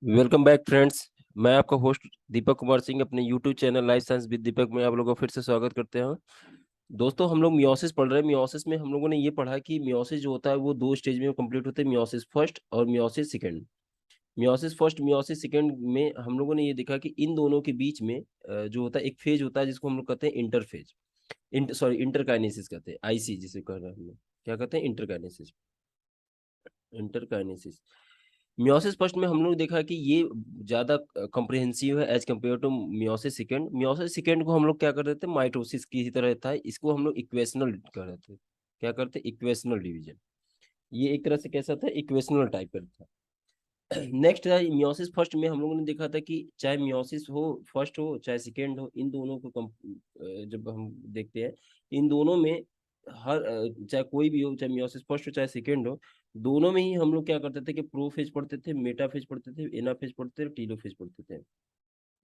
Welcome back friends. मैं आपका host दीपक कुमार सिंह अपने YouTube channel life science with Deepak में आप लोगों को फिर से स्वागत करते हैं। दोस्तों, हम लोग मियोसिस पढ़ रहे हैं। मियोसिस में हम लोगों ने ये पढ़ा कि मियोसिस जो होता है वो दो स्टेज में कंप्लीट होते हैं, मियोसिस फर्स्ट और meiosis second. Meiosis first meiosis second में हम लोगों ने ये देखा कि इन दोनों के बीच में जो होता है एक फेज होता है जिसको हम लोग कहते हैं इंटरफेज। इंटरकाइनेसिस कहते हैं, आईसी जिसे कह रहे हैं हम लोग। क्या कहते हैं? इंटरकाइनेसिस। इंटरकाइनेसिस। मियोसिस फर्स्ट में हम लोग देखा कि ये ज्यादा कॉम्प्रिहेंसिव है as compare to meiosis second. Meiosis second को हम लोग क्या कर रहे थे, माइटोसिस की ही तरह था। इसको हम लोग इक्वेशनल कर रहे थे। क्या करते? Equational division. ये एक तरह से कैसा था? इक्वेशनल टाइप का था। नेक्स्ट है मियोसिस फर्स्ट में हम लोगों ने देखा था कि चाहे मियोसिस हो फर्स्ट हो चाहे सेकेंड हो, इन दोनों को जब हम देखते हैं इन दोनों में हर चाहे कोई भी हो, चाहे मियोसिस फर्स्ट हो चाहे सेकेंड हो, दोनों में ही हम लोग क्या करते थे कि प्रोफेज पढ़ते थे, मेटाफेज पढ़ते थे, एनाफेज पढ़ते थे, टीलोफेज पढ़ते थे।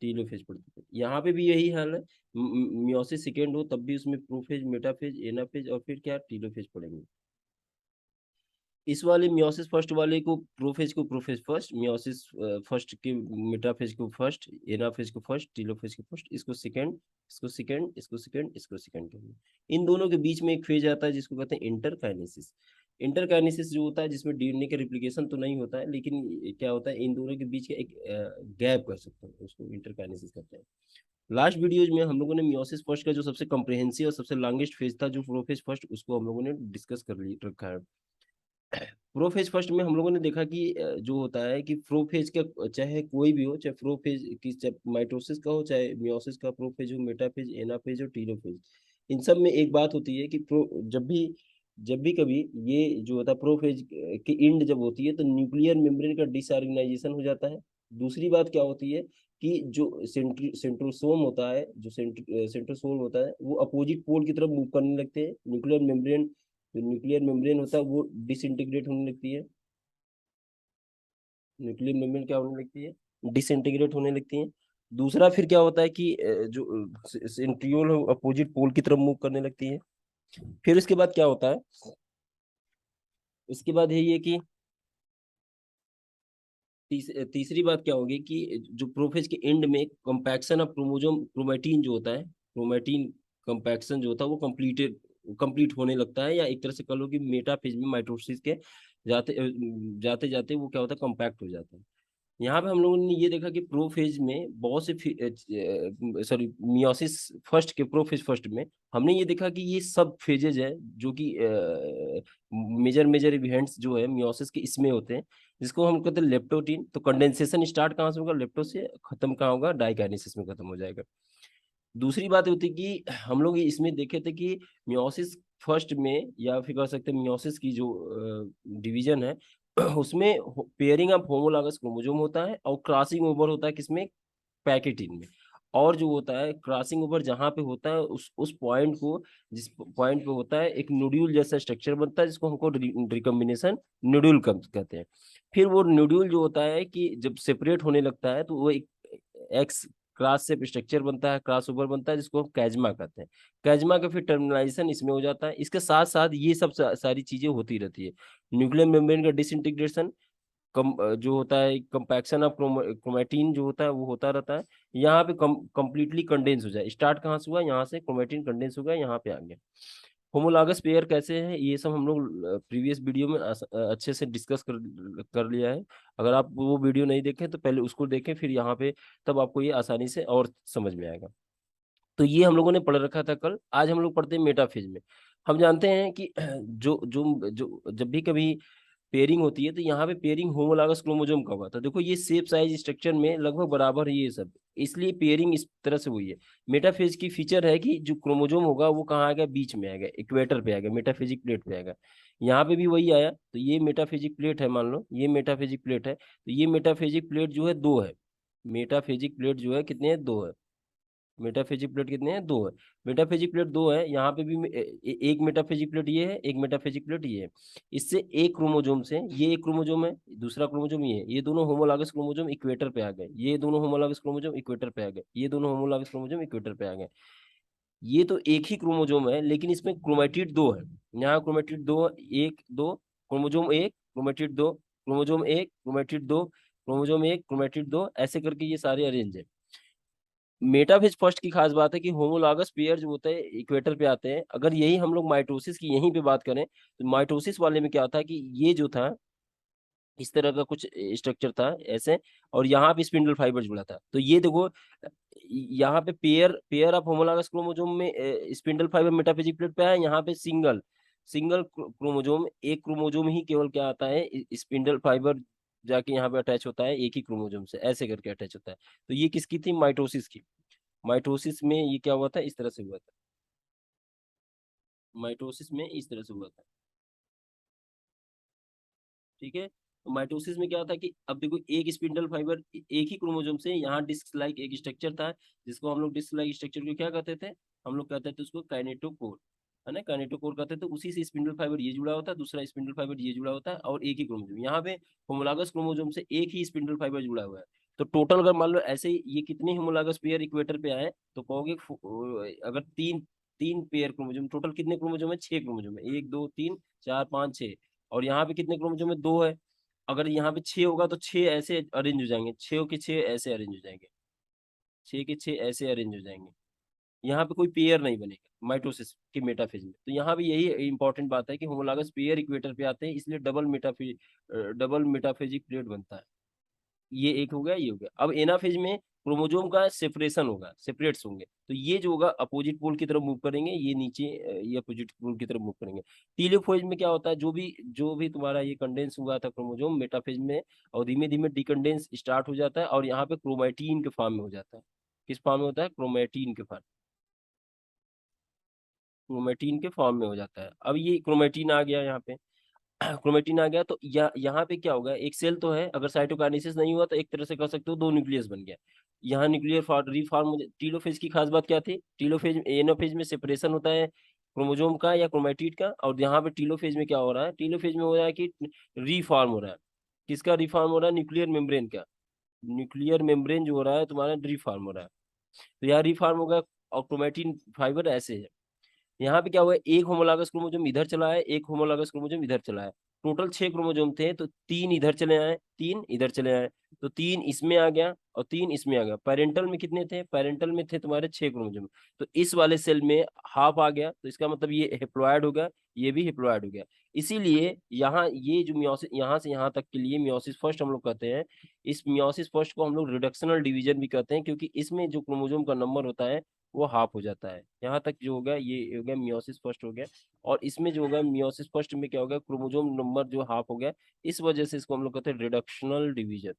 टीलोफेज पढ़ते थे। यहाँ पे भी यही हाल है। मियोसिस सेकेंड हो तब भी उसमें प्रोफेज, मेटाफेज, एनाफेज और फिर क्या, टीलोफेज पढ़ेंगे। इस वाले मियोसिस फर्स्ट वाले को प्रोफेज फर्स्ट, मियोसिस फर्स्ट के मेटाफेज को फर्स्ट, एनाफेज को फर्स्ट, टीलोफेज को फर्स्ट, इसको सेकंड, इसको सेकंड, इसको सेकंड, इसको सेकंड कहेंगे। इन दोनों के बीच में एक फेज आता है जिसको कहते हैं इंटरकाइनेसिस। इंटरकाइनेसिस जो होता है जिसमें डीएनए का रिप्लिकेशन तो नहीं होता है, लेकिन क्या होता है, इन दोनों के बीच का एक गैप कर सकते हैं, उसको इंटरकाइनेसिस कहते हैं। लास्ट वीडियोज में हम लोगों ने मियोसिस फर्स्ट का जो सबसे कॉम्प्रिहेंसिव और सबसे लॉन्गेस्ट फेज था, जो प्रोफेज फर्स्ट, उसको हम लोगों ने डिस्कस कर रखा है। प्रोफेज फर्स्ट में हम लोगों ने देखा कि जो होता है कि प्रोफेज का चाहे कोई भी हो, चाहे प्रोफेज की, चाहे माइटोसिस का हो चाहे मियोसिस का, प्रोफेज हो, मेटाफेज, एनाफेज और टीलोफेज, इन सब में एक बात होती है कि जब भी कभी ये जो होता है प्रोफेज की इंड जब होती है तो न्यूक्लियर मेम्ब्रेन का डिसऑर्गेनाइजेशन हो जाता है। दूसरी बात क्या होती है कि जो सेंट्रोसोम होता है, जो सेंट्रोसोम होता है वो अपोजिट पोल की तरफ मूव करने लगते हैं। न्यूक्लियर मेम्ब्रेन, जो न्यूक्लियर मेम्ब्रेन होता है वो डिसइंटीग्रेट होने लगती है। न्यूक्लियर मेम्ब्रेन क्या होने लगती है? डिसइंटीग्रेट होने लगती है। दूसरा फिर क्या होता है कि जो सेंट्रियोल अपोजिट पोल की तरफ मूव करने लगती है। फिर उसके बाद क्या होता है? उसके बाद यही है कि तीसरी बात क्या होगी कि जो प्रोफेज के एंड में कंपैक्शन ऑफ क्रोमोसोम, क्रोमेटिन जो होता है, क्रोमेटिन कंपैक्शन जो होता है वो कंप्लीट होने लगता है, या एक तरह से कह लो कि मेटाफेज में माइटोसिस के जाते जाते जाते वो क्या होता है, कंपैक्ट हो जाता है। यहाँ पे हम लोगों ने ये देखा कि प्रोफेज में बहुत से, सॉरी, मियोसिस फर्स्ट के प्रोफेज फर्स्ट में हमने ये देखा कि ये सब फेजेज है जो कि मेजर मेजर इवेंट्स जो है मियोसिस के इसमें होते हैं, जिसको हम कहते हैं लेप्टोटीन। तो कंडेंसेशन स्टार्ट कहाँ से होगा? लेप्टो से। खत्म कहाँ होगा? डाइकाइनेसिस में खत्म हो जाएगा। दूसरी बात होती है कि हम लोग इसमें देखे थे कि मियोसिस फर्स्ट में, या फिर कह सकते हैं मियोसिस की जो डिवीजन है उसमें पेयरिंग ऑफ होमोलॉगस क्रोमोसोम होता है और क्रॉसिंग ओवर होता है किसमें? पैकेटिन में। और जो होता है क्रॉसिंग ओवर जहां पे होता है उस पॉइंट को, जिस पॉइंट पे होता है एक नोड्यूल जैसा स्ट्रक्चर बनता है जिसको हमको रिकम्बिनेशन नोड्यूल कहते हैं। फिर वो नोड्यूल जो होता है कि जब सेपरेट होने लगता है तो वो एक एक्स क्रॉस से स्ट्रक्चर बनता है, क्रॉस ओवर बनता है जिसको हम कैजमा कहते हैं। कैजमा का फिर टर्मिनाइजेशन इसमें हो जाता है। इसके साथ साथ ये सब सारी चीजें होती रहती है। न्यूक्लियर मेम्ब्रेन का डिसइंटीग्रेशन, जो होता है कंपैक्शन ऑफ क्रोमेटिन जो होता है वो होता रहता है। यहाँ पे कंप्लीटली कंडेंस हो जाए। स्टार्ट कहाँ से हुआ? यहाँ से क्रोमेटिन कंडेंस हो गया, यहाँ पे आ गया। होमोलॉगस पेयर कैसे है ये सब हम लोग प्रीवियस वीडियो में अच्छे से डिस्कस कर लिया है। अगर आप वो वीडियो नहीं देखें तो पहले उसको देखें, फिर यहाँ पे तब आपको ये आसानी से और समझ में आएगा। तो ये हम लोगों ने पढ़ रखा था कल। आज हम लोग पढ़ते हैं मेटाफेज में। हम जानते हैं कि जो जो जो जब भी कभी पेयरिंग होती है तो यहाँ पे पेयरिंग होमोलॉगस क्रोमोसोम का हुआ था। देखो ये शेप साइज स्ट्रक्चर में लगभग बराबर है ये सब, इसलिए पेयरिंग इस तरह से हुई है। मेटाफेज की फीचर है कि जो क्रोमोसोम होगा वो कहाँ आएगा? बीच में आएगा, इक्वेटर पे आएगा, मेटाफेजिक प्लेट पे आएगा। यहाँ पे भी वही आया। तो ये मेटाफेजिक प्लेट है, मान लो ये मेटाफेजिक प्लेट है, तो ये मेटाफेजिक प्लेट जो है दो है। मेटाफेजिक प्लेट जो है कितने हैं? दो है। मेटाफिजिक प्लेट कितने हैं? दो है। मेटाफिजिक प्लेट दो है। यहाँ पे भी एक मेटाफिजिक प्लेट ये है, एक मेटाफिजिक प्लेट ये है। इससे एक क्रोमोजोम से, ये एक क्रोमोजोम है, दूसरा क्रोमोजोम ये है, ये दोनों होमोलॉगस क्रोमोजोम इक्वेटर पे आ गए, ये दोनों होमोलॉगस क्रोमोजोम इक्वेटर पे आ गए, ये दोनों होमोलॉगस क्रोमोजोम इक्वेटर पे आ गए। ये तो एक ही क्रोमोजोम है लेकिन इसमें क्रोमेटिड दो है। यहाँ क्रोमेटिड दो, एक दो, क्रोमोजोम एक, क्रोमेटिड दो, क्रोमोजोम एक, क्रोमेटिड दो। क्रोमोजोम 1 क्रोमेटिड 2, ऐसे करके ये सारे अरेंज है। मेटाफेज फर्स्ट की खास बात है कि होमोलॉगस पेयर जो होते हैं इक्वेटर पे आते हैं। अगर यही हम लोग माइटोसिस की यहीं पे बात करें तो माइटोसिस वाले में क्या था कि ये जो था इस तरह का कुछ स्ट्रक्चर था ऐसे, और यहाँ पे स्पिंडल फाइबर जुड़ा था। तो ये देखो यहाँ पे pair pair of homologous chromosome में स्पिंडल फाइबर मेटाफेजिक प्लेट पे है, यहाँ पे सिंगल सिंगल क्रोमोसोम, एक क्रोमोसोम ही केवल क्या आता है स्पिंडल फाइबर जाके यहाँ पे अटैच होता है एक ही क्रोमोसोम से, ऐसे करके अटैच होता है। तो ये किसकी थी? माइटोसिस की। माइटोसिस में ये क्या हुआ था? इस तरह से हुआ था। माइटोसिस में इस तरह से हुआ था। ठीक है। तो माइटोसिस में क्या था कि अब देखो एक स्पिंडल फाइबर एक ही क्रोमोसोम से, यहाँ डिस्क लाइक एक स्ट्रक्चर था जिसको हम लोग डिस्क लाइक स्ट्रक्चर को क्या कहते थे? हम लोग कहते थे उसको काइनेटोकोर, है ना, काइनेटोकोर कहते थे। उसी से स्पिंडल फाइबर ये जुड़ा होता है, दूसरा स्पिंडल फाइबर ये जुड़ा होता है, और एक ही क्रोमोसोम। यहाँ पे होमोलॉगस क्रोमोसोम से एक ही स्पिंडल फाइबर जुड़ा हुआ है। तो टोटल अगर मान लो ऐसे ही ये कितने होमोलॉगस पेयर इक्वेटर पे आए तो कहोगे अगर तीन तीन पेयर क्रोमोसोम, टोटल कितने क्रोमोसोम है? 6 क्रोमोसोम है, 1 2 3 4 5 6। और यहाँ पे कितने क्रोमोसोम है? 2 है। अगर यहाँ पे 6 होगा तो 6 ऐसे अरेंज हो जाएंगे, 6 के 6 ऐसे अरेंज हो जाएंगे, 6 के 6 ऐसे अरेंज हो जाएंगे। यहाँ पे कोई पेयर नहीं बनेगा माइटोसिस के मेटाफेज में। तो यहाँ भी यही इंपॉर्टेंट बात है कि होमोलॉगस पेयर इक्वेटर पे आते हैं, इसलिए डबल मेटाफेजिक प्लेट बनता है। ये एक हो गया, ये हो गया। अब एनाफेज में क्रोमोजोम का सेपरेशन होगा, सेपरेट्स होंगे, तो ये जो होगा अपोजिट पोल की तरफ मूव करेंगे, ये नीचे ये अपोजिट पोल की तरफ मूव करेंगे। टीलोफेज में क्या होता है? जो भी तुम्हारा ये कंडेंस हुआ था क्रोमोजोम मेटाफेज में, और धीमे धीमे डिकंडेंस स्टार्ट हो जाता है और यहाँ पे क्रोमैटिन के फॉर्म में हो जाता है। किस फॉर्म में होता है? क्रोमैटिन के फॉर्म, क्रोमैटिन के फॉर्म में हो जाता है। अब ये क्रोमैटिन आ गया यहाँ पे क्रोमेटिन आ गया तो यहाँ पे क्या होगा? एक सेल तो है, अगर साइटोकाइनेसिस नहीं हुआ तो एक तरह से कह सकते हो दो न्यूक्लियस बन गया। यहाँ न्यूक्लियर रिफॉर्म। टीलोफेज की खास बात क्या थी? टीलोफेज एनोफेज में सेपरेशन होता है क्रोमोजोम का या क्रोमेटिड का, और यहाँ पे टीलोफेज में क्या हो रहा है? टीलोफेज में हो रहा है कि रिफॉर्म हो रहा है। किसका रिफॉर्म हो रहा है? न्यूक्लियर मेम्ब्रेन का। न्यूक्लियर मेम्ब्रेन जो हो रहा है तुम्हारा रिफॉर्म हो रहा है। तो यहाँ रिफॉर्म होगा, और क्रोमेटिन फाइबर ऐसे है। यहाँ पे क्या हुआ? एक होमोलॉगस क्रोमोसोम इधर चला है, एक होमोलॉगस क्रोमोसोम इधर चला है। टोटल 6 क्रोमोसोम थे, तो 3 इधर चले आए, 3 इधर चले आए। तो 3 इसमें आ गया और 3 इसमें आ गया। पेरेंटल में कितने थे? पेरेंटल में थे तुम्हारे 6 क्रोमोसोम। तो इस वाले सेल में हाफ आ गया, तो इसका मतलब ये हेप्लॉयड हो गया, ये भी हेप्लॉयड हो गया। इसीलिए यहाँ ये जो मियोसिस यहाँ से यहाँ तक के लिए मियोसिस फर्स्ट हम लोग कहते हैं। इस मियोसिस फर्स्ट को हम लोग रिडक्शनल डिवीजन भी कहते हैं, क्योंकि इसमें जो क्रोमोसोम का नंबर होता है वो हाफ हो जाता है। यहाँ तक जो हो गया ये हो गया मियोसिस फर्स्ट हो गया। और इसमें जो होगा मियोसिस फर्स्ट में क्या होगा? क्रोमोसोम नंबर जो हाफ हो गया, इस वजह से इसको हम लोग कहते हैं रिडक्शनल डिवीजन।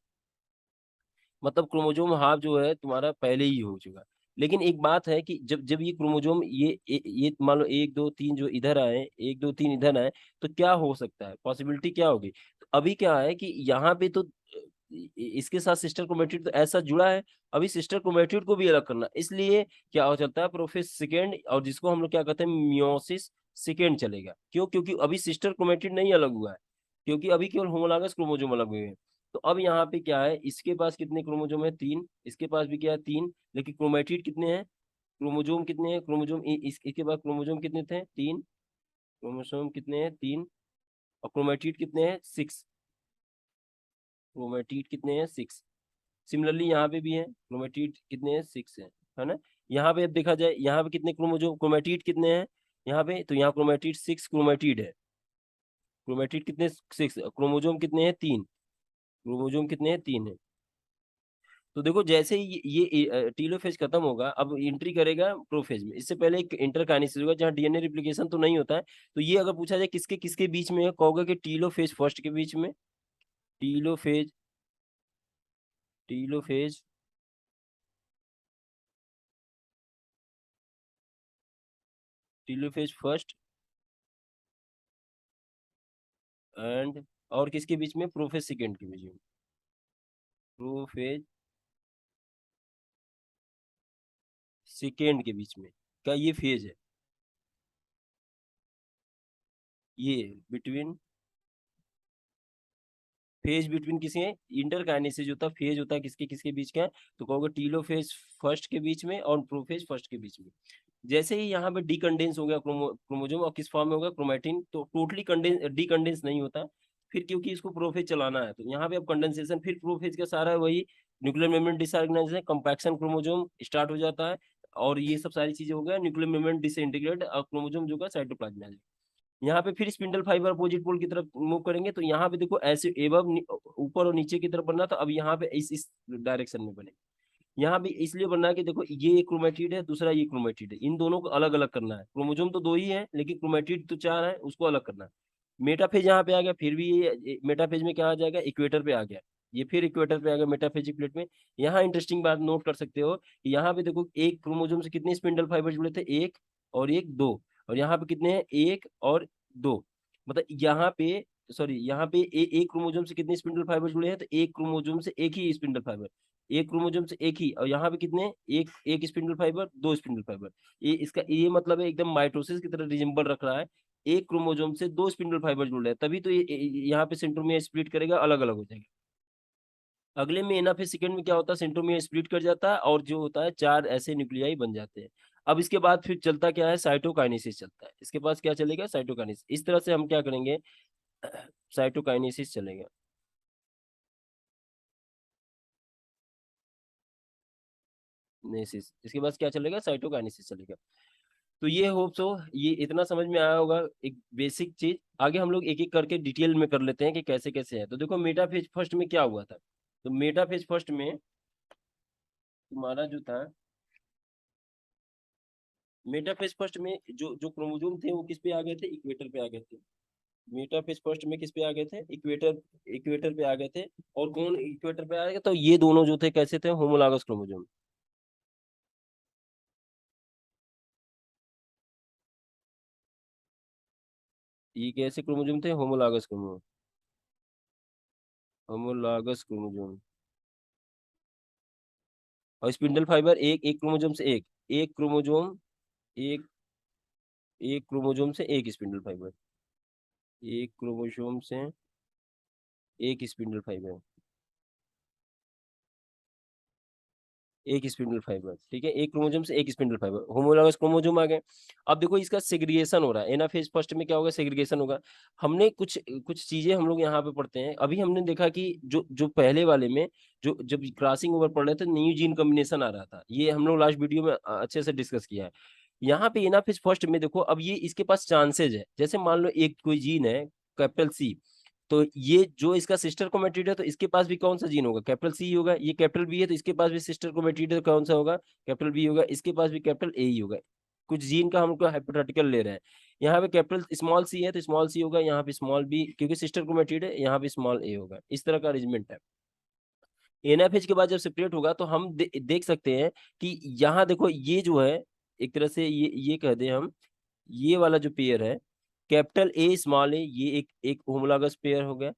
मतलब क्रोमोसोम हाफ जो है तुम्हारा पहले ही हो चुका। लेकिन एक बात है कि जब जब ये क्रोमोसोम ये मान लो 1 2 3 जो इधर आए, 1 2 3 इधर आए, तो क्या हो सकता है? पॉसिबिलिटी क्या होगी? तो अभी क्या है कि यहाँ पे तो इसके साथ सिस्टर क्रोमेटिड तो ऐसा जुड़ा है। अभी सिस्टर क्रोमेटिड को भी अलग करना, इसलिए क्या हो चलता है? प्रोफेस सेकेंड, और जिसको हम लोग क्या कहते हैं? मियोसिस सेकेंड चलेगा। क्यों? क्योंकि अभी सिस्टर क्रोमेटिड नहीं अलग हुआ है, क्योंकि अभी केवल होमोलॉगस क्रोमोसोम अलग हुए हैं। तो अब यहाँ पे क्या है? इसके पास कितने क्रोमोसोम है? 3। इसके पास भी क्या है? 3। लेकिन क्रोमेटिड कितने हैं? क्रोमोसोम कितने हैं? क्रोमोसोम इसके बाद क्रोमोसोम कितने थे? 3। क्रोमोसोम कितने हैं? 3। और क्रोमेटिड कितने हैं? 6। क्रोमेटिड कितने हैं? 6। सिमिलरली यहाँ पे भी है, क्रोमेटिड कितने हैं? 6 है ना। यहाँ पे अब देखा जाए यहाँ पे कितने क्रोमोसोम क्रोमेटिड कितने हैं यहाँ पे? तो यहाँ क्रोमेटिड 6 क्रोमेटिड है। क्रोमेटिड कितने? 6। क्रोमोसोम कितने हैं? 3। क्रोमोसोम कितने हैं? 3 है। तो देखो जैसे ही ये टीलोफेज खत्म होगा, अब एंट्री करेगा प्रोफेज में। इससे पहले एक इंटरकाइनेसिस होगा जहाँ डीएनए रिप्लिकेशन तो नहीं होता है। तो ये अगर पूछा जाए किसके किसके बीच में है, कहोगे कि टीलोफेज फर्स्ट के बीच में। Telophase telophase telophase first and, और किसके बीच में? प्रोफेज सेकेंड के बीच में। प्रोफेज सेकेंड के बीच में क्या ये फेज है? ये बिटवीन, फेज बिटवीन किसी है? इंटरकाइनेसिस होता है, फेज होता है किसके किसके बीच का? तो कहोगे टीलोफेज फर्स्ट के बीच में और प्रोफेज फर्स्ट के बीच में। जैसे ही यहाँ पे डीकंडेंस हो गया क्रोमोजोम, और किस फॉर्म में होगा? क्रोमेटिन। तो टोटली कंडेंस डीकंडेंस नहीं होता, फिर क्योंकि इसको प्रोफेज चलाना है तो यहाँ पे अब कंडेंसेशन, फिर प्रोफेज का सारा वही nuclear membrane disorganisation, compaction chromosome start हो जाता है, और ये सब सारी चीजें हो गया, न्यूक्लियर मेम्ब्रेन डिसइंटीग्रेट और क्रोमोसोम जो का साइटोप्लाज्म में आ जाएगा। यहाँ पे फिर स्पिंडल फाइबर अपोजिट पोल की तरफ मूव करेंगे, तो यहाँ पे देखो ऐसे एबव ऊपर और नीचे की तरफ बनना, तो अब यहाँ पे इस डायरेक्शन में बने। यहाँ भी इसलिए बनना है कि देखो ये एक क्रोमेटिड है, दूसरा ये क्रोमेटिड है, इन दोनों को अलग अलग करना है। क्रोमोसोम तो दो ही है लेकिन क्रोमेटिड तो चार है, उसको अलग करना है। मेटाफेज यहाँ पे आ गया, फिर भी ये मेटाफेज में क्या आ जाएगा, इक्वेटर पे आ गया, ये फिर इक्वेटर पे आ गया मेटाफेजिक प्लेट में। यहाँ इंटरेस्टिंग बात नोट कर सकते हो कि यहाँ पे देखो एक क्रोमोसोम से कितने स्पिंडल फाइबर जुड़े थे, एक और एक दो, और यहाँ पे कितने हैं, एक और दो, मतलब यहाँ पे सॉरी यहाँ पे एक क्रोमोसोम से कितने स्पिंडल फाइबर जुड़े हैं, तो एक क्रोमोसोम से एक ही स्पिंडल फाइबर, एक क्रोमोसोम से एक ही, और यहाँ पे कितने, एक एक स्पिंडल फाइबर, दो स्पिंडल फाइबर। ये इसका ये मतलब है एकदम माइटोसिस की तरह रिजेंबल रख रहा है, एक क्रोमोसोम से दो स्पिंडल फाइबर जुड़ रहे हैं, तभी तो ये यहाँ पे सेंट्रोमियर स्प्लिट करेगा, अलग अलग हो जाएगा। अगले में एनाफेज सेकंड में क्या होता है, सेंट्रोमियर स्प्लिट कर जाता है, और जो होता है चार ऐसे न्यूक्लियाई बन जाते हैं। अब इसके बाद फिर चलता क्या है, साइटोकाइनेसिस चलता है, इसके पास क्या चलेगा, साइटोकाइनेसिस। इस तरह से हम क्या करेंगे, साइटोकाइनेसिस चलेगा। नेसिस, इसके बाद क्या चलेगा, साइटोकाइनेसिस चलेगा। तो ये होप सो ये इतना समझ में आया होगा, एक बेसिक चीज। आगे हम लोग एक एक करके डिटेल में कर लेते हैं कि कैसे कैसे है। तो देखो मेटाफेज फर्स्ट में क्या हुआ था, तो मेटाफेज फर्स्ट में तुम्हारा जो था, मेटाफेज फर्स्ट में जो जो क्रोमोसोम थे वो किस पे आ गए थे, इक्वेटर पे आ गए थे। मेटाफेज फर्स्ट में किस पे आ गए थे, इक्वेटर, इक्वेटर पे आ गए थे। और कौन इक्वेटर पे आ गए, तो ये दोनों जो थे कैसे थे, होमोलागस क्रोमोसोम। ये कैसे क्रोमोसोम थे, होमोलागस क्रोमोसोम, होमोलागस क्रोमोसोम। और स्पिंडल फाइबर एक एक क्रोमोसोम से एक, एक क्रोमोसोम, एक एक क्रोमोसोम से एक स्पिंडल फाइबर, एक क्रोमोसोम से एक स्पिंडल फाइबर, एक स्पिंडल फाइबर, ठीक है, एक क्रोमोसोम से एक स्पिंडल फाइबर, होमोलॉगस क्रोमोसोम आ गए। अब देखो इसका सेग्रीगेशन हो रहा है, एनाफेज फर्स्ट में क्या होगा, सेग्रीगेशन होगा। हमने कुछ कुछ चीजें हम लोग यहाँ पे पढ़ते हैं, अभी हमने देखा कि जो जो पहले वाले में जो जब क्रॉसिंग ओवर पढ़ रहे थे न्यू जीन कॉम्बिनेशन आ रहा था, ये हम लोग लास्ट वीडियो में अच्छे से डिस्कस किया है। यहाँ पे एनाफेज फर्स्ट में देखो, अब ये इसके पास चांसेज है, जैसे मान लो एक कोई जीन है कैपिटल सी, तो ये जो इसका सिस्टर क्रोमेटिड है तो इसके पास भी कौन सा जीन होगा, कैपिटल सी होगा। ये कैपिटल बी है तो इसके पास भी सिस्टर क्रोमेटिड है, कौन सा होगा, कैपिटल बी होगा। इसके पास भी कैपिटल ए ही होगा। कुछ जीन का हमको हाइपोथेटिकल ले रहे हैं। यहाँ पे कैपिटल स्मॉल सी है तो स्मॉल सी होगा, यहाँ पे स्मॉल बी क्योंकि सिस्टर क्रोमेटिड है, यहाँ पे स्मॉल ए होगा। इस तरह का अरेंजमेंट है। एनएफएच के बाद जब सेपरेट होगा तो हम देख सकते हैं कि यहाँ देखो ये जो है, एक तरह से ये कह दें हम, ये वाला जो पेयर है, कैपिटल ए स्मॉल ए, ये एक एक होमोलॉगस पेयर हो गया।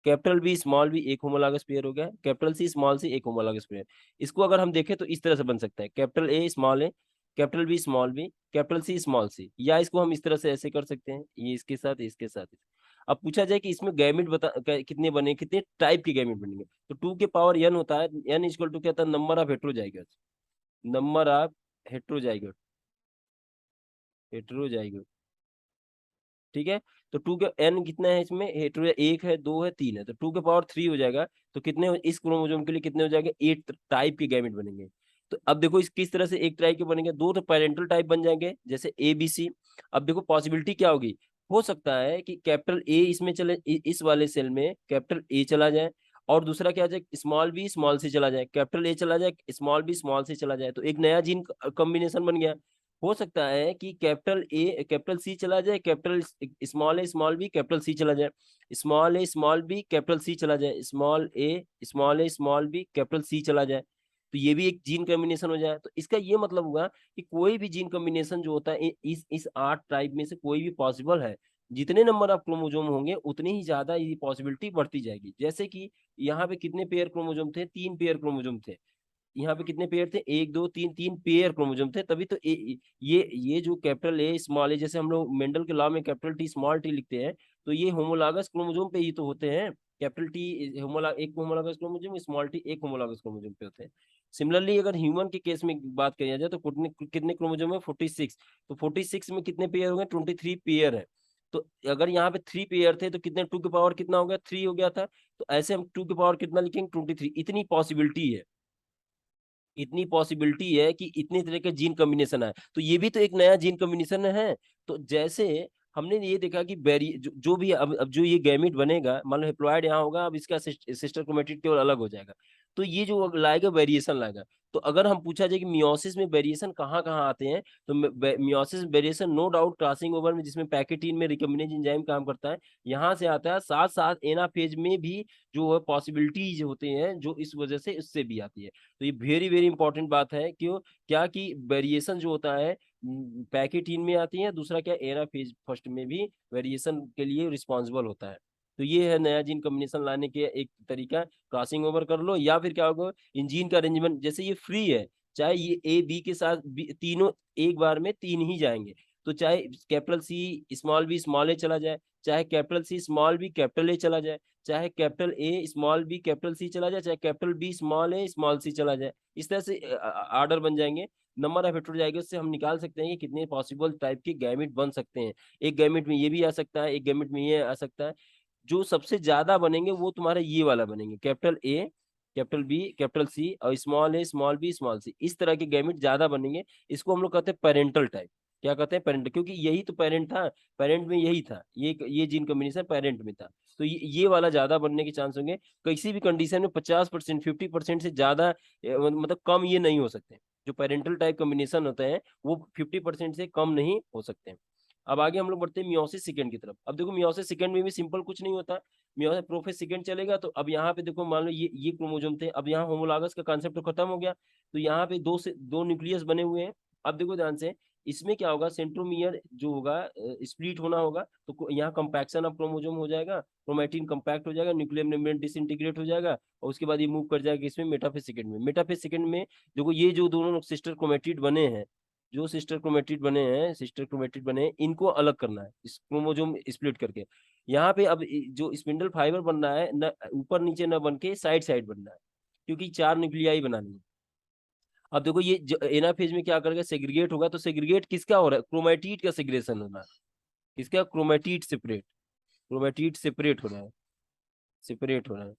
कैपिटल बी स्मॉल बी एक होमोलॉगस पेयर हो गया। कैपिटल सी स्मॉल सी एक होमोलॉगस पेयर। इसको अगर हम देखें तो इस तरह से बन सकता है, capital A small A, capital B small B, capital C small C, या इसको हम इस तरह से ऐसे कर सकते हैं, ये इसके साथ इसके साथ। अब पूछा जाए कि इसमें गैमेट बता कितने बने, कितने टाइप के गैमेट बनेंगे, तो 2 के पावर n होता है, n इक्वल टू क्या होता है, number of heterozygote, number of heterozygote, heterozygote, ठीक है। तो 2 के n कितना है इसमें, हेट्रो एक है, दो है, तीन है, तो 2 के पावर 3 हो जाएगा। तो कितने इस क्रोमोसोम के लिए कितने हो जाएंगे, 8 टाइप के गैमेट बनेंगे। तो अब देखो इस किस तरह से एक टाइप के बनेंगे, दो तो पेरेंटल टाइप बन जाएंगे जैसे ए बी सी। अब देखो पॉसिबिलिटी क्या होगी, हो सकता है कि कैपिटल ए इसमें चले, इस वाले सेल में कैपिटल ए चला जाए, और दूसरा क्या आ जाए, स्मॉल बी स्मॉल सी चला जाए, कैपिटल ए चला जाए, स्मॉल बी स्मॉल सी चला जाए, तो एक नया जीन कॉम्बिनेशन बन गया। हो सकता है कि कैपिटल ए कैपिटल सी चला जाए, capital small A small B capital C चला जाए, small A small B capital C चला जाए, small A small B capital C चला जाए, तो ये भी एक जीन कॉम्बिनेशन हो जाए। तो इसका ये मतलब हुआ कि कोई भी जीन कॉम्बिनेशन जो होता है इस 8 टाइप में से कोई भी पॉसिबल है। जितने नंबर ऑफ क्रोमोसोम होंगे उतनी ही ज्यादा ये पॉसिबिलिटी बढ़ती जाएगी। जैसे कि यहाँ पे कितने पेयर क्रोमोसोम थे, 3 पेयर क्रोमोसोम थे। यहाँ पे कितने पेयर थे, एक दो तीन, तीन पेयर क्रोमोसोम थे, तभी तो ये जो कैपिटल ए स्मॉल ए, जैसे हम लोग मेंडल के लॉ में कैपिटल टी स्मॉल टी लिखते हैं, तो ये होमोलागस क्रोमोसोम पे ही तो होते हैं। कैपिटल टी एक होमोलागस क्रोमोसोम, स्मॉल टी एक होमोलागस क्रोमोसोम पे होते हैं। सिमिलरली अगर ह्यूमन के केस में बात करी जाए तो कितने कितने क्रोमोसोम है, 46। तो 46 में कितने पेयर होंगे, 23 पेयर है। तो अगर यहाँ पे 3 पेयर थे तो कितने 2 की पावर कितना हो गया, 3 हो गया था। तो ऐसे हम 2 की पावर कितना लिखेंगे, 23। इतनी पॉसिबिलिटी है, इतनी पॉसिबिलिटी है कि इतने तरह के जीन कॉम्बिनेशन आए, तो ये भी तो एक नया जीन कॉम्बिनेशन है। तो जैसे हमने ये देखा कि जो भी अब जो ये गैमीट बनेगा, मान लो हेप्लॉइड यहाँ होगा, अब इसका सिस्टर क्रोमेटिड केवल अलग हो जाएगा, तो ये जो लाएगा वेरिएशन लाएगा। तो अगर हम पूछा जाए कि मियोसिस में वेरिएशन कहाँ कहाँ आते हैं, तो meiosis variation no doubt crossing over में, जिसमें पैकेटीन में रिकम्बिनेज एंजाइम काम करता है, यहाँ से आता है। साथ साथ एनाफेज में भी जो है पॉसिबिलिटीज होते हैं, जो इस वजह से इससे भी आती है। तो ये वेरी वेरी इंपॉर्टेंट बात है। क्यों, क्या कि वेरिएशन जो होता है पैकेटीन में आती है, दूसरा क्या एनाफेज फर्स्ट में भी वेरिएशन के लिए रिस्पॉन्सिबल होता है। तो ये है नया जीन कॉम्बिनेशन लाने के एक तरीका, क्रॉसिंग ओवर कर लो, या फिर क्या होगा, इंजीन का अरेंजमेंट जैसे ये फ्री है, चाहे ये ए बी के साथ तीनों एक बार में 3 ही जाएंगे, तो चाहे capital C small B small A चला जाए, चाहे capital C small B capital A चला जाए, चाहे capital A small B capital C चला जाए, चाहे capital B small A small C चला जाए, इस तरह से आर्डर बन जाएंगे। नंबर ऑफ हेटेरो जाएगी, उससे हम निकाल सकते हैं कि कितने पॉसिबल टाइप के गैमेट बन सकते हैं। एक गैमेट में ये भी आ सकता है, एक गैमेट में ये आ सकता है। जो सबसे ज्यादा बनेंगे वो तुम्हारे ये वाला बनेंगे, capital A capital B capital C और small A small B small C, इस तरह के गैमेट ज्यादा बनेंगे। इसको हम लोग कहते हैं पेरेंटल टाइप। क्या कहते हैं, पेरेंट, क्योंकि यही तो पेरेंट था, पेरेंट में यही था, ये जीन कॉम्बिनेशन पेरेंट में था। तो ये वाला ज्यादा बनने के चांस होंगे। किसी भी कंडीशन में 50% 50% से ज्यादा मतलब कम ये नहीं हो सकते। जो पेरेंटल टाइप कॉम्बिनेशन होते हैं वो 50% से कम नहीं हो सकते। अब आगे हम लोग बढ़ते हैं मियोसिस सेकंड की तरफ। अब देखो मियोसिस सेकंड में भी सिंपल कुछ नहीं होता। मियोसिस प्रोफेज सेकंड चलेगा, तो अब यहाँ पे देखो मान लो ये क्रोमोसोम थे, अब यहाँ होमोलॉगस का कांसेप्ट तो खत्म हो गया। तो यहाँ पे दो न्यूक्लियस बने हुए हैं। अब देखो ध्यान से, इसमें क्या होगा, सेंट्रोमियर जो होगा स्प्लिट होना होगा, तो यहाँ कंपैक्शन ऑफ क्रोमोसोम हो जाएगा, क्रोमैटिन कंपैक्ट हो जाएगा, न्यूक्लियर मेम्ब्रेन डिसइंटीग्रेट हो जाएगा, और उसके बाद ये मूव कर जाएगा इसमें मेटाफेज सेकंड में। मेटाफेज सेकंड में देखो ये जो दोनों सिस्टर क्रोमेटिड बने हैं, जो सिस्टर क्रोमेटिड बने हैं, सिस्टर क्रोमेटिड बने हैं, इनको अलग करना है इस क्रोमोसोम स्प्लिट करके। यहाँ पे अब जो स्पिंडल फाइबर बनना है, न ऊपर नीचे न बन के साइड साइड बनना है, क्योंकि 4 न्यूक्लियाई बनानी है। अब देखो ये एनाफेज में क्या करेगा, सेग्रीगेट होगा, तो सेग्रीगेट किसका हो रहा है, क्रोमेटिड का सेग्रेशन होना है। किसका, क्रोमेटिड सेपरेट, क्रोमेटिड सेपरेट हो रहा है, सेपरेट हो रहा है।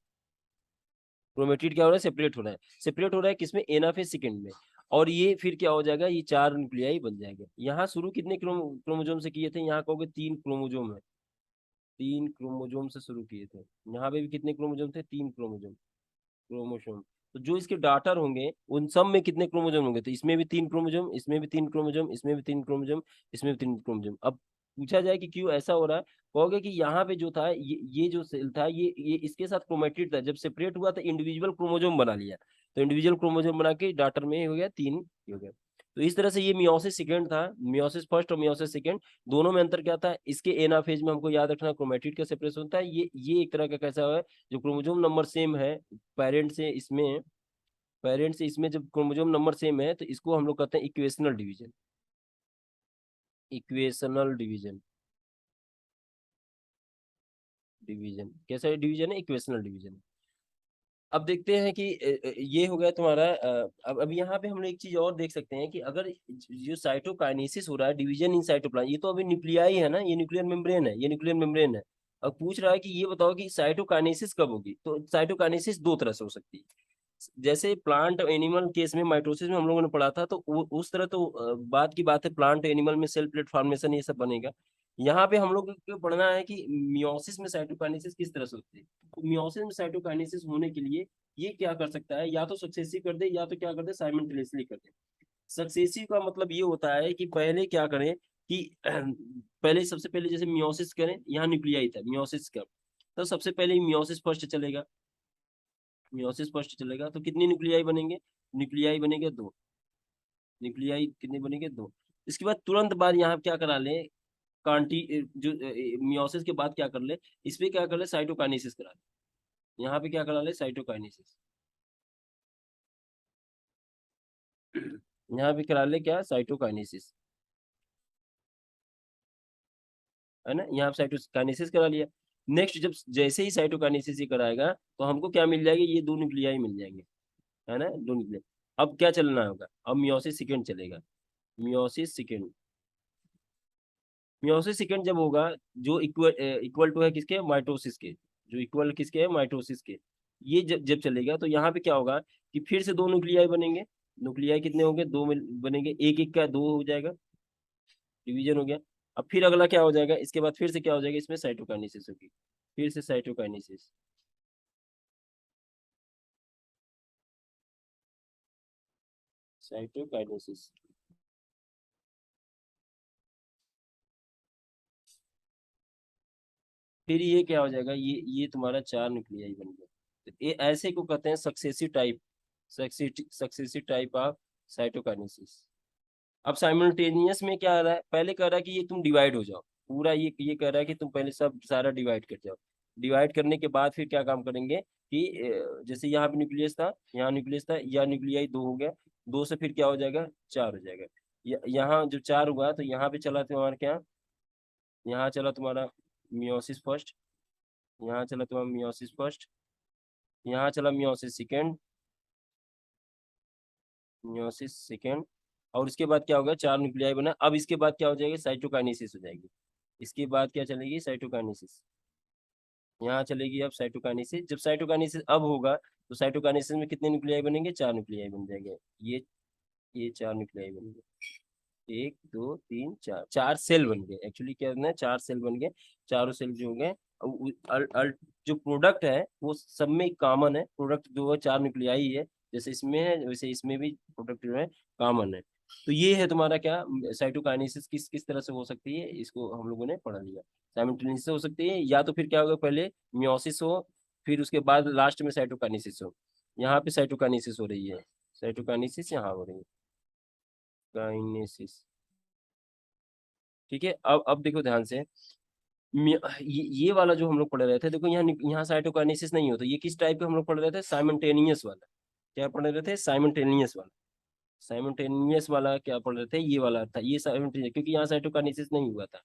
क्रोमेटिड क्या हो रहा है, सेपरेट हो रहा है, सेपरेट हो रहा है किसमें, एनाफेज सेकंड में। और ये फिर क्या हो जाएगा, ये 4 न्यूक्लियाई बन जाएगा। यहाँ शुरू कितने क्रोमोजोम से किए थे, यहाँ कहोगे 3 क्रोमोजोम है, 3 क्रोमोजोम से शुरू किए थे। यहाँ पे भी कितने क्रोमोजोम थे, 3 क्रोमोजोम, क्रोमोसोम। तो जो इसके डाटर होंगे उन सब में कितने क्रोमोजोम होंगे, तो इसमें भी 3 क्रोमोजोम, इसमें भी 3 क्रोमोजोम, इसमें भी 3 क्रोमोजोम, इसमें भी 3 क्रोमोजोम। अब पूछा जाए कि क्यों ऐसा हो रहा है, कहोगे कि यहाँ पे जो था, ये जो सेल था, ये इसके साथ क्रोमेटिड था, जब सेपरेट हुआ तो इंडिविजुअल क्रोमोजोम बना लिया, तो इंडिविजुअल क्रोमोजोम बना के डाटर में हो गया 3 हो गया। तो इस तरह से ये मियोसिस सेकंड था, मियोसिस फर्स्ट और मियोसिस सेकंड, दोनों में अंतर क्या था, इसके एनाफेज में हमको याद रखना क्रोमेटिड का सेपरेशन होता है। ये एक तरह का कैसा है, जो क्रोमोजोम नंबर सेम है पेरेंट से इसमें, पेरेंट से इसमें जब क्रोमोजोम नंबर सेम है, तो इसको हम लोग कहते हैं equational division, equational division, division कैसा डिवीजन है, इक्वेशनल डिवीजन। अब देखते हैं कि ये हो गया तुम्हारा अब यहाँ पे हम लोग एक चीज और देख सकते हैं कि अगर जो साइटोकाइनेसिस हो रहा है, डिवीजन इन साइटोप्लाज्म, ये तो अभी न्यूक्लियाई है ना, ये न्यूक्लियर मेम्ब्रेन है, ये न्यूक्लियर मेम्ब्रेन है। अब पूछ रहा है कि ये बताओ कि साइटोकाइनेसिस कब होगी, तो साइटोकाइनेसिस 2 तरह से हो सकती है। जैसे प्लांट एनिमल केस में माइटोसिस में हम लोगों ने पढ़ा था, तो उस तरह तो बात की बात है, प्लांट एनिमल में सेल प्लेट फॉर्मेशन ये सब बनेगा। यहाँ पे हम लोग को पढ़ना है कि मियोसिस में साइटोकाइनेसिस किस तरह से होती है। तो मियोसिस में साइटोकाइनेसिस होने के लिए ये क्या कर सकता है, या तो सक्सेसिव कर दे, या तो क्या कर दे, साइमल्टेनियसली कर दे। सक्सेसिव का मतलब ये होता है कि पहले क्या करें कि पहले सबसे पहले जैसे मियोसिस करें, यहाँ न्यूक्लियाई था मियोसिस का, तो सबसे पहले मियोसिस फर्स्ट चलेगा, मियोसिस फर्स्ट चलेगा, तो कितनी न्यूक्लियाई बनेंगे, न्यूक्लियाई बनेंगे 2, न्यूक्लियाई कितने बनेंगे 2। इसके बाद तुरंत बाद यहाँ क्या करा ले, कांटी जो मियोसिस के बाद क्या कर ले, इस पे क्या कर ले, साइटोकाइनेसिस करा ले, यहाँ पे क्या करा ले, साइटोकाइनेसिस, यहाँ पे करा ले क्या, साइटोकाइनेसिस, है ना, यहाँ पे साइटोकाइनेसिस करा लिया। नेक्स्ट जब जैसे ही साइटोकाइनेसिस ही कराएगा, तो हमको क्या मिल जाएगी, ये 2 न्यूक्लियाई मिल जाएंगे, है ना, 2 न्यूक्लियाई। अब क्या चलना होगा, अब मियोसिस सेकेंड चलेगा, मियोसिस सेकेंड, मियोसिस सेकेंड जब होगा, जो इक्वल इक्वल टू है किसके, माइटोसिस के, जो इक्वल किसके है, माइटोसिस के, ये जब जब चलेगा तो यहाँ पे क्या होगा कि फिर से दो न्यूक्लियाई बनेंगे। न्यूक्लियाई कितने होंगे, दो बनेंगे, एक एक का दो हो जाएगा, डिवीजन हो गया। अब फिर अगला क्या हो जाएगा, इसके बाद फिर से क्या हो जाएगा, इसमें साइटोकाइनेसिस होगी, फिर से साइटोकाइनेसिस, साइटोकाइनेसिस। फिर ये क्या हो जाएगा, ये तुम्हारा चार न्यूक्लियाई बन गया। तो ये ऐसे को कहते हैं successive type, successive type of cytokinesis. अब साइमल्टेनियस में क्या आ रहा है, पहले कह रहा है कि ये तुम डिवाइड हो जाओ पूरा, ये कह रहा है कि तुम पहले सब सारा डिवाइड कर जाओ। डिवाइड करने के बाद फिर क्या काम करेंगे कि जैसे यहाँ पे न्यूक्लियस था, यहाँ न्यूक्लियस था, या न्यूक्लियाई दो हो गया, दो से फिर क्या हो जाएगा, चार हो जाएगा। यहाँ जो चार हुआ तो यहाँ पे चला तुम्हारा क्या, यहाँ चला तुम्हारा मियोसिस फर्स्ट, यहाँ चला तुम्हारा मियोसिस फर्स्ट, यहाँ चला मियोसिस सेकेंड, मियोसिस सेकेंड, और उसके बाद क्या होगा, चार न्यूक्लियाई बना। अब इसके बाद क्या हो जाएगी, साइटोकाइनेसिस हो जाएगी। इसके बाद क्या चलेगी, साइटोकाइनेसिस, यहाँ चलेगी अब साइटोकाइनेसिस। जब साइटोकाइनेसिस अब होगा तो साइटोकाइनेसिस में कितने न्यूक्लियाई बनेंगे, चार न्यूक्लियाई बन जाएंगे। ये चार न्यूक्लियाई बन गए, एक दो तीन चार, चार सेल बन गए, एक्चुअली क्या करना है, चार सेल बन गए। चारों सेल जो हो गए, जो प्रोडक्ट है वो सब में कॉमन है, प्रोडक्ट जो है चार न्यूक्लियाई है, जैसे इसमें है वैसे इसमें भी प्रोडक्ट जो है कॉमन है। तो ये है तुम्हारा क्या, साइटोकाइनेसिस किस किस तरह से हो सकती है, इसको हम लोगों ने पढ़ लिया। साइमल्टेनियस हो सकती है, या तो फिर क्या होगा, पहले मियोसिस हो, फिर उसके बाद लास्ट में साइटोकाइनेसिस हो। यहाँ पे साइटोकाइनेसिस हो रही है, साइटोकाइनेसिस यहाँ हो रही है, काइनेसिस। ठीक है, अब देखो ध्यान से, ये वाला जो हम लोग पढ़ रहे थे, देखो यहाँ यहाँ साइटोकाइनेसिस नहीं होता, ये किस टाइप का हम लोग पढ़ रहे थे, साइमल्टेनियस वाला। क्या पढ़ रहे थे, साइमल्टेनियस वाला। साइमल्टेनियस वाला क्या पढ़ रहे थे, ये वाला था, ये साइमल्टेनियस, क्योंकि यहाँ साइटोकाइनेसिस नहीं हुआ था।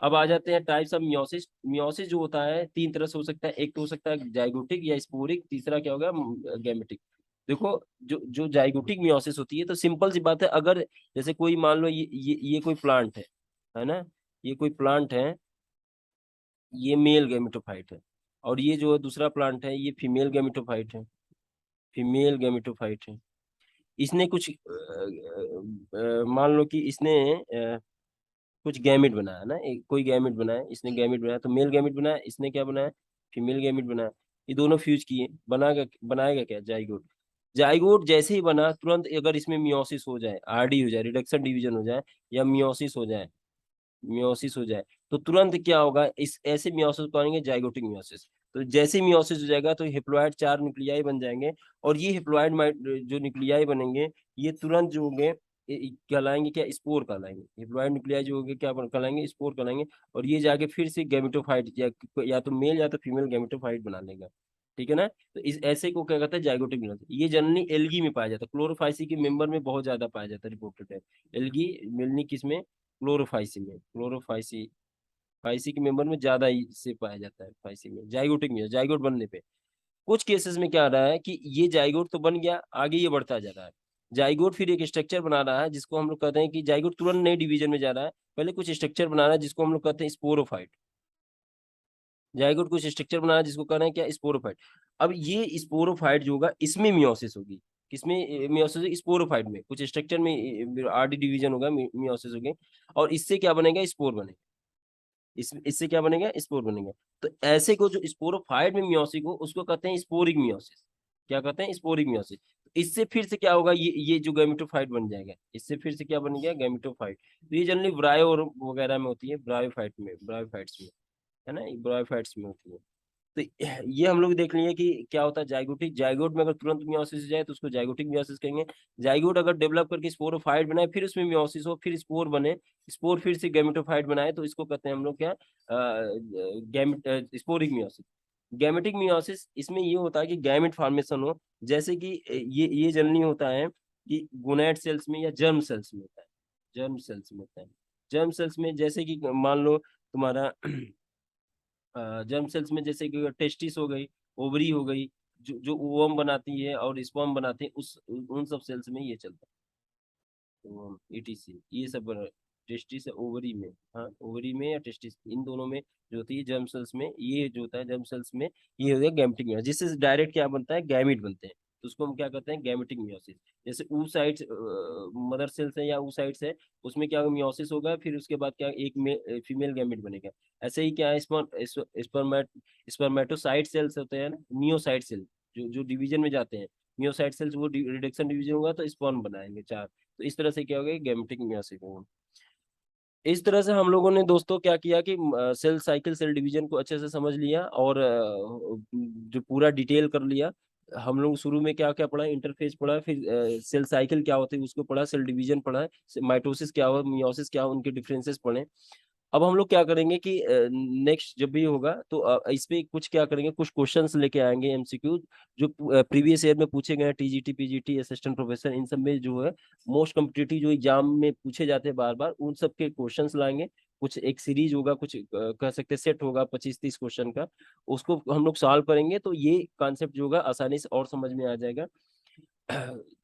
अब आ जाते हैं टाइप्स ऑफ मियोसिस। मियोसिस जो होता है तीन तरह से हो सकता है, एक तो हो सकता है जाइगोटिक या स्पोरिक, तीसरा क्या होगा, गैमेटिक। देखो, जो जो जाइगोटिक मियोसिस होती है, तो सिंपल सी बात है, अगर जैसे कोई मान लो ये कोई प्लांट है ना, ये कोई प्लांट है, ये मेल गैमेटोफाइट है, और ये जो दूसरा प्लांट है ये फीमेल गैमेटोफाइट है, फीमेल गैमेटोफाइट है। इसने कुछ मान लो कि इसने कुछ गैमेट बनाया ना, एक कोई गैमेट बनाया, इसने गैमेट बनाया, तो मेल गैमेट बनाया, इसने क्या बनाया, फीमेल गैमेट बनाया। ये दोनों फ्यूज किए, बनाएगा क्या, जाइगोट। जाइगोट जैसे ही बना, तुरंत अगर इसमें मियोसिस हो जाए, आरडी हो जाए, रिडक्शन डिवीजन हो जाए, या मियोसिस हो जाए, मियोसिस हो जाए, तो तुरंत क्या होगा, इस ऐसे मियोसिस को कहेंगे जाइगोटिक मियोसिस। तो जैसे ही मियोसिस हो जाएगा तो हेप्लॉइड चार न्यूक्लियाई बन जाएंगे, और ये हेप्लॉइड जो न्यूक्लियाई बनेंगे, ये तुरंत जो होंगे कहलाएंगे क्या, स्पोर कहलाएंगे। हेप्लॉइड न्यूक्लियाई जो होंगे क्या कहलाएंगे, स्पोर कहलाएंगे। और ये जाके फिर से गैमेटोफाइट, या तो मेल या तो फीमेल गैमेटोफाइट बना लेगा। ठीक है ना, तो इस ऐसे को क्या कहते हैं, जाइगोटिक मियोसिस। ये जनरली एल्गी में पाया जाता है, क्लोरोफाइसी के मेंबर में बहुत ज्यादा पाया जाता है, रिपोर्टेड है। एल्गी मिलनी किसमें, क्लोरोफाइसी में, क्लोरोफाइसी फाइसी के मेंबर में ज्यादा ही से पाया जाता है, फाइसी में, जाइगोटिक में, जाइगोट बनने पे। कुछ केसेस में क्या आ रहा है कि ये जाइगोट तो बन गया, आगे ये बढ़ता जा रहा है, जाइगोट फिर एक स्ट्रक्चर बना रहा है जिसको हम लोग कहते हैं कि जाइगोट तुरंत नए डिवीजन में जा रहा है, पहले कुछ स्ट्रक्चर बना रहा है जिसको हम लोग कहते हैं स्पोरोफाइट। जाइगोट कुछ स्ट्रक्चर बना रहा है जिसको कह रहे हैं क्या, स्पोरोफाइट। अब ये स्पोरोफाइट जो होगा इसमें मियोसिस होगी, किसमें मियोसिस, स्पोरोफाइट में कुछ स्ट्रक्चर में आरडी डिवीजन होगा, मियोसिस होगी, और इससे क्या बनेगा, स्पोर बनेगा। इससे क्या बनेगा, स्पोर बनेगा। तो ऐसे को जो स्पोरोफाइट में मियोसिस हो उसको कहते हैं स्पोरिक मियोसिस। क्या कहते हैं, स्पोरिक मियोसिस। इससे फिर से क्या होगा, ये जो गैमेटोफाइट बन जाएगा, इससे फिर से क्या बन गया, गैमेटोफाइट। तो ये जनरली ब्रायो वगैरह में होती है, ब्रायोफाइट में, ब्रायोफाइट्स में, है ना, ब्रायोफाइट्स में होती है। तो ये हम लोग देख लिए कि क्या होता है जाइगोटिक। जाइगोट में अगर तुरंत मियोसिस हो जाए तो उसको जाइगोटिक मियोसिस कहेंगे। जाइगोट अगर डेवलप करके स्पोरोफाइट बनाए, फिर उसमें मियोसिस हो, फिर स्पोर बने, स्पोर फिर से गैमेटोफाइट बनाए, तो इसको कहते हैं हम लोग क्या, gamete, sporic meiosis. Gametic meiosis इसमें ये होता है कि गैमेट फॉर्मेशन हो, जैसे कि ये जनरली होता है कि गोनैड सेल्स में या जर्म सेल्स में होता है, जर्म सेल्स में होता है। जर्म सेल्स में जैसे कि मान लो तुम्हारा जर्म सेल्स में जैसे कि टेस्टिस हो गई, ओवरी हो गई, जो जो ओवम बनाती है और स्पर्म बनाते हैं, उस उन सब सेल्स में ये चलता है, ईटीसी ये सब टेस्टिस या ओवरी में, हाँ ओवरी में या टेस्टिस, इन दोनों में जो होती है जर्म सेल्स में, ये जो होता है जर्म सेल्स में, ये हो गया गैमेटिक मियोसिस, जिससे डायरेक्ट क्या बनता है, गैमिट बनते हैं, तो उसको हम क्या कहते हैं, गैमेटिक मियोसिस। जैसे oocytes मदर सेल्स है या oocytes है, उसमें क्या होगा, मियोसिस होगा, फिर उसके बाद क्या एक फीमेल गैमेट बनेगा। ऐसे ही क्या है, स्पर्मेटोसाइट सेल्स होते हैं ना, नियोसाइट सेल जो जो डिवीजन में जाते हैं, मियोसाइट सेल्स वो रिडक्शन डिवीजन होगा तो स्पर्म बनाएंगे चार, तो इस तरह से क्या होगा, गैमेटिक मियोसिस होगा। इस तरह से हम लोगों ने दोस्तों क्या किया कि सेल साइकिल, सेल डिवीजन को अच्छे से समझ लिया, और जो पूरा डिटेल कर लिया। हम लोग शुरू में क्या क्या पढ़ा, इंटरफेस पढ़ा, फिर सेल साइकिल क्या होती है उसको पढ़ा, सेल डिवीजन पढ़ा, माइटोसिस क्या हो, मियोसिस क्या हो, उनके डिफरेंसेस पढ़े। अब हम लोग क्या करेंगे कि नेक्स्ट जब भी होगा तो इस पे कुछ क्या करेंगे, कुछ क्वेश्चंस लेके आएंगे एमसीक्यू, जो प्रीवियस ईयर में पूछे गए हैं, टीजीटी पीजीटी असिस्टेंट प्रोफेसर, इन सब में जो है मोस्ट कॉम्पिटिटिव जो एग्जाम में पूछे जाते हैं बार बार, उन सब के क्वेश्चंस लाएंगे। कुछ एक सीरीज होगा, कुछ कह सकते हैं सेट होगा 25-30 क्वेश्चन का, उसको हम लोग सॉल्व करेंगे, तो ये कॉन्सेप्ट जो होगा आसानी से और समझ में आ जाएगा।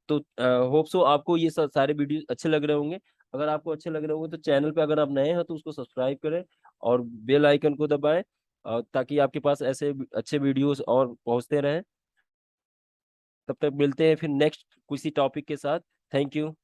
तो होप सो आपको ये सारे वीडियो अच्छे लग रहे होंगे। अगर आपको अच्छे लग रहे होंगे तो चैनल पे अगर आप नए हैं तो उसको सब्सक्राइब करें और बेल आइकन को दबाएं, ताकि आपके पास ऐसे अच्छे वीडियोस और पहुंचते रहें। तब तक मिलते हैं फिर नेक्स्ट किसी टॉपिक के साथ। Thank you.